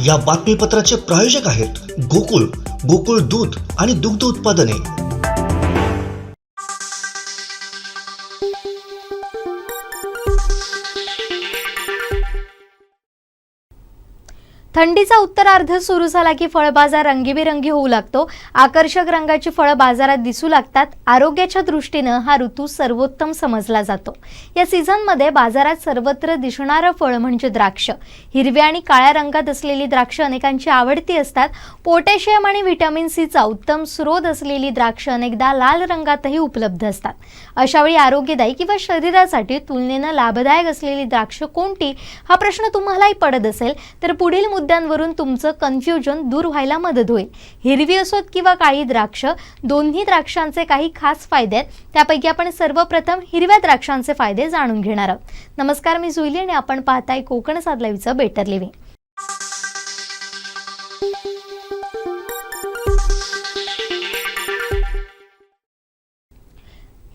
या बातमीपत्राचे प्रायोजक आहेत गोकुळ, गोकुळ दूध आणि दुग्ध उत्पादने। थंडीचा उत्तरार्ध सुरू झाला की फळ बाजार रंगीबेरंगी होऊ लागतो। आकर्षक रंगाची फळं बाजारात दिसू लागतात। आरोग्याच्या दृष्टीने हा ऋतू सर्वोत्तम समजला जातो। या सीझनमध्ये बाजारात सर्वत्र दिसणारं फळ म्हणजे द्राक्ष। हिरव्या आणि काळ्या रंगात असलेली द्राक्ष अनेकांची आवडती असतात। पोटॅशियम आणि व्हिटॅमिन सीचा उत्तम स्रोत असलेली द्राक्ष अनेकदा लाल रंगातही उपलब्ध असतात। अशावेळी आरोग्यदायी किंवा शरीरासाठी तुलनेने लाभदायक असलेली द्राक्ष कोणती हा प्रश्न तुम्हालाही पडत असेल तर पुढील मुद्द्यांवरून तुमचं कन्फ्युजन दूर व्हायला मदत होईल। हिरवी असोत किंवा काळी द्राक्ष, दोन्ही द्राक्षांचे काही खास फायदे आहेत। त्यापैकी आपण सर्वप्रथम हिरव्या द्राक्षांचे फायदे जाणून घेणार आहोत। नमस्कार, मी जुईली आणि आपण पाहताय कोकण साद लाईव्हचं बेटर लिव्हिंग।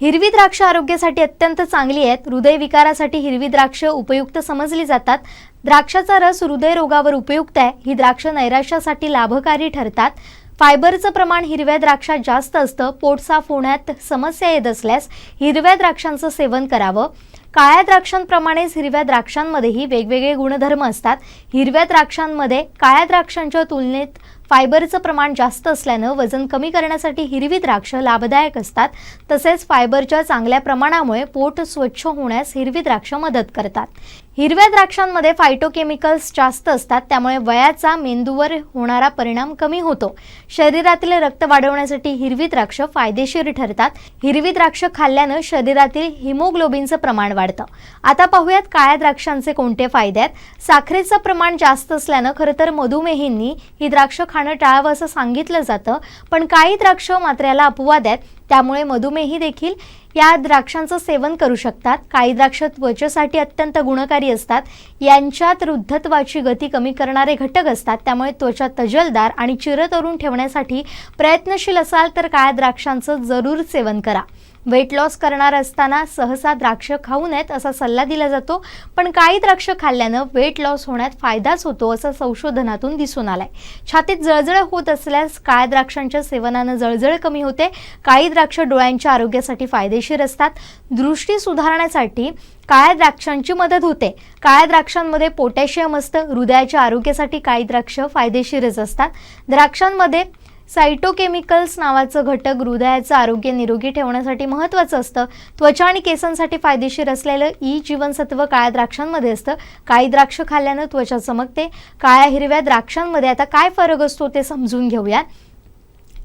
हिरवी द्राक्ष आरोग्यासाठी अत्यंत चांगली आहेत। हृदयविकारासाठी हिरवी द्राक्ष उपयुक्त समजली जातात। द्राक्षाचा रस हृदयरोगावर उपयुक्त आहे। ही द्राक्ष नैराश्यासाठी लाभकारी ठरतात। फायबरचं प्रमाण हिरव्या द्राक्षात जास्त असतं। पोट साफ होण्यात समस्या येत असल्यास हिरव्या द्राक्षांचं सेवन करावं। काळ्या द्राक्षांप्रमाणेच हिरव्या द्राक्षांमध्येही वेगवेगळे गुणधर्म असतात। हिरव्या द्राक्षांमध्ये काळ्या द्राक्षांच्या तुलनेत फायबरचं प्रमाण जास्त असल्यानं वजन कमी करण्यासाठी हिरवी द्राक्ष लाभदायक असतात। तसेच फायबरच्या चांगल्या प्रमाणामुळे पोट स्वच्छ होण्यास हिरवी द्राक्ष मदत करतात। हिरव्या द्राक्षांमध्ये फायटोकेमिकल्स जास्त असतात, त्यामुळे वयाचा मेंदूवर होणारा परिणाम कमी होतो। शरीरातील रक्त वाढवण्यासाठी हिरवी द्राक्ष फायदेशीर ठरतात। हिरवी द्राक्ष खाल्ल्यानं शरीरातील हिमोग्लोबिनचं प्रमाण वाढतं। आता पाहूयात काळ्या द्राक्षांचे कोणते फायदे आहेत। साखरेचं प्रमाण जास्त असल्यानं खरं तर मधुमेहींनी ही द्राक्ष खाणं टाळावं असं सांगितलं जातं, पण काही द्राक्ष मात्र याला अपवाद आहेत। त्यामुळे मधुमेही देखील या द्राक्षांचं सेवन करू शकतात। काही द्राक्ष त्वचेसाठी अत्यंत गुणकारी असतात। यांच्यात वृद्धत्वाची गती कमी करणारे घटक असतात, त्यामुळे त्वचा तजेलदार आणि चिरतरुण ठेवण्यासाठी प्रयत्नशील असाल तर काळ्या द्राक्षांचं जरूर सेवन करा। वेट लॉस करणार असताना सहसा द्राक्ष खाऊ नयेत असा सल्ला दिला जातो, पण काही द्राक्ष खाल्ल्यानं वेट लॉस होण्यात फायदाच होतो असं संशोधनातून दिसून आलंय। छातीत जळजळ होत असल्यास काळ्या द्राक्षांच्या सेवनानं जळजळ कमी होते। काही द्राक्ष डोळ्यांच्या आरोग्यासाठी फायदेशीर असतात। दृष्टी सुधारण्यासाठी काळ्या द्राक्षांची मदत होते। काळ्या द्राक्षांमध्ये पोटॅशियम असतं। हृदयाच्या आरोग्यासाठी काही द्राक्ष फायदेशीरच असतात। द्राक्षांमध्ये सायटोकेमिकल्स नावाचं घटक हृदयाचं आरोग्य निरोगी ठेवण्यासाठी महत्त्वाचं असतं। त्वचा आणि केसांसाठी फायदेशीर असलेलं ई जीवनसत्व काळ्या द्राक्षांमध्ये असतं। काही द्राक्ष खाल्ल्यानं त्वचा चमकते। काळ्या हिरव्या द्राक्षांमध्ये आता काय फरक असतो ते समजून घेऊया।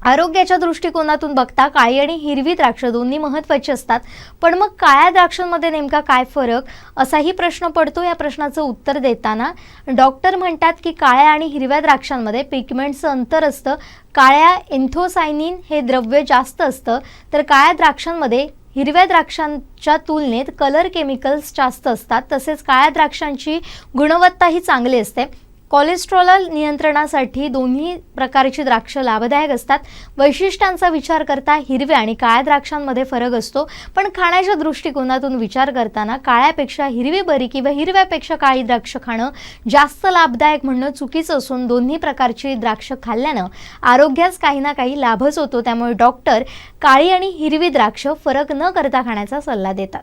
आरोग्याच्या दृष्टिकोनातून बघता काळी आणि हिरवी द्राक्ष दोन्ही महत्त्वाची असतात, पण मग काळ्या द्राक्षांमध्ये नेमका काय फरक असाही प्रश्न पडतो। या प्रश्नाचं उत्तर देताना डॉक्टर म्हणतात की काळ्या आणि हिरव्या द्राक्षांमध्ये पिगमेंटचं अंतर असतं। काळ्या एन्थोसायनिन हे द्रव्य जास्त असतं, तर काळ्या द्राक्षांमध्ये हिरव्या द्राक्षांच्या तुलनेत कलर केमिकल्स जास्त असतात। तसेच काळ्या द्राक्षांची गुणवत्ताही चांगली असते। कोलेस्ट्रॉल नियंत्रणासाठी दोन्ही प्रकारची द्राक्ष लाभदायक असतात। वैशिष्ट्यांचा विचार करता हिरव्या आणि काळ्या द्राक्षांमध्ये फरक असतो, पण खाण्याच्या दृष्टिकोनातून विचार करताना काळ्यापेक्षा हिरवी बरी किंवा हिरव्यापेक्षा काळी द्राक्ष खाणं जास्त लाभदायक म्हणणं चुकीचं असून दोन्ही प्रकारची द्राक्ष खाल्ल्यानं आरोग्यास काही ना काही लाभच होतो। त्यामुळे डॉक्टर काळी आणि हिरवी द्राक्ष फरक न करता खाण्याचा सल्ला देतात।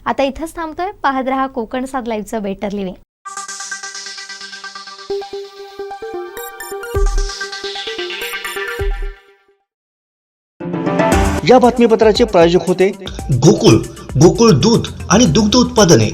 आता इथंच थांबतोय। पाहत रहा कोकण साद लाईव्हचं बेटर लिव्हिंग। या बातमीपत्राचे प्रायोजक होते गोकुळ, गोकुळ दूध आणि दुग्ध उत्पादने।